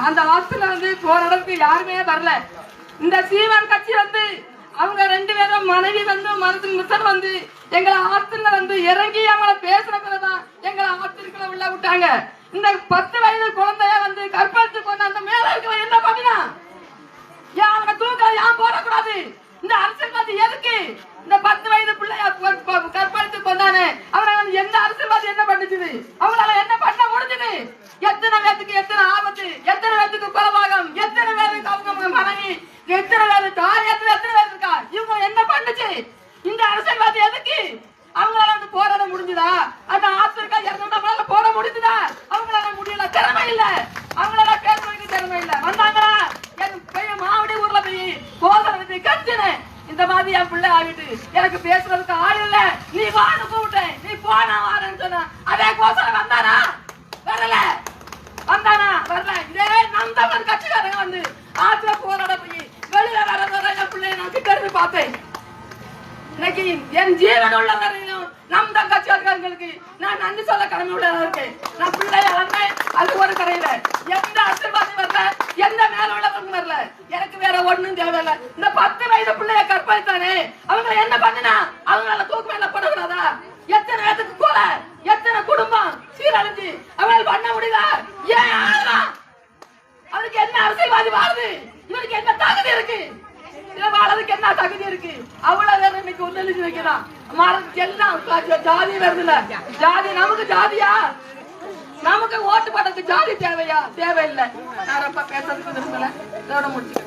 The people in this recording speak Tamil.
அந்த ஆத்துல வந்து போற இடத்துக்கு யாருமே வரல. இந்த சீமான் கட்சி வந்து அவங்க 2 பேரும் மனைவி வந்து மனசுக்கு மிஷன் வந்து எங்களை ஆத்துல வந்து இறங்கி அவங்கள பேசுறதுலதான் எங்களை ஆத்திற்குள்ள உள்ள விட்டாங்க. இந்த 10 வயது குழந்தைய வந்து கற்பழித்து கொண்டு அந்த மேல இருக்கிற என்ன பண்ணினா ஏன் அவங்க தூக்க ஏன் போடக்கூடாது? இந்த அரசியல்வாதி எதுக்கு இந்த 10 வயது பிள்ளைய கற்பழித்து கொண்டானே அவரால் எந்த அரசியல்வாதி என்ன பண்ணுச்சு? அவங்களால என்ன பண்ண முடிஞ்சது? எத்தனை பேருக்கு எத்தனை ஆபத்து, எத்தனை பேருக்கு கொலபாகம், எத்தனை பேருக்கு அவங்க மனைவி, எத்தனை பேரு தாய், எத்தனை பேர் இருக்கா? இவங்க என்ன பண்ணுச்சு? இந்த அரசியல்வாதி எதுக்கு? அவங்களால வந்து போராட முடிஞ்சுதா? அந்த ஆசிரியர்களா இறந்தவங்களால போட முடிஞ்சுதா? அவங்களால முடியல, திறமை இல்ல. அவங்களால பேசுறதுக்கு திறமை இல்ல. வந்தாங்களா என் பையன் மாவடி ஊர்ல போய் போதனை கத்துனு இந்த மாதிரி என் பிள்ளை ஆகிட்டு எனக்கு பேசுறதுக்கு ஆள் இல்ல, நீ வான்னு கூப்பிட்டேன், நீ போனா வாரன்னு சொன்ன. அதே கோசம் வந்தானா? வரல. வந்தானா? வரல. இதே நம் தமிழ் கட்சிக்காரங்க வந்து ஆத்துல போராட போய் வெளியில வர என் பிள்ளைய நான் கிட்ட இருந்து பார்த்தேன். இன்னைக்கு என் ஜீவன் உள்ள வரையிலும் நம் தான் கட்சியாளர்களுக்கு நான் நன்றி சொல்ல கடமை உள்ள இருக்கேன். நான் பிள்ளைய வளர்ந்தேன், அது ஒரு கரையில எந்த ஆசீர்வாதம் வரல, எந்த மேல உள்ளவங்க வரல. எனக்கு வேற ஒண்ணும் தேவையில்லை. இந்த 10 வயது பிள்ளைய கற்பழித்தானே அவங்களை என்ன பண்ணுனா? அவங்களால தூக்கு மேல போடக்கூடாதா? எத்தனை பேருக்கு கொலை, எத்தனை குடும்பம் சீரழிஞ்சு அவங்களால பண்ண முடியுதா? ஏன் ஆகலாம்? அவனுக்கு என்ன அரசியல்வாதி வாழுது? இவனுக்கு என்ன தகுதி இருக்கு? வாழறதுக்கு என்ன தகுதி இருக்கு? அவ்வளவு பேர் இன்னைக்கு உதவி வைக்கிறான். எல்லாம் ஜாதி வருதுல. ஜாதி நமக்கு ஜாதியா? நமக்கு ஓட்டு போடுறதுக்கு ஜாதி தேவையா? தேவையில்லை. நான் ரொம்ப பேசுறதுக்கு விரும்பல. இதோட முடிச்சு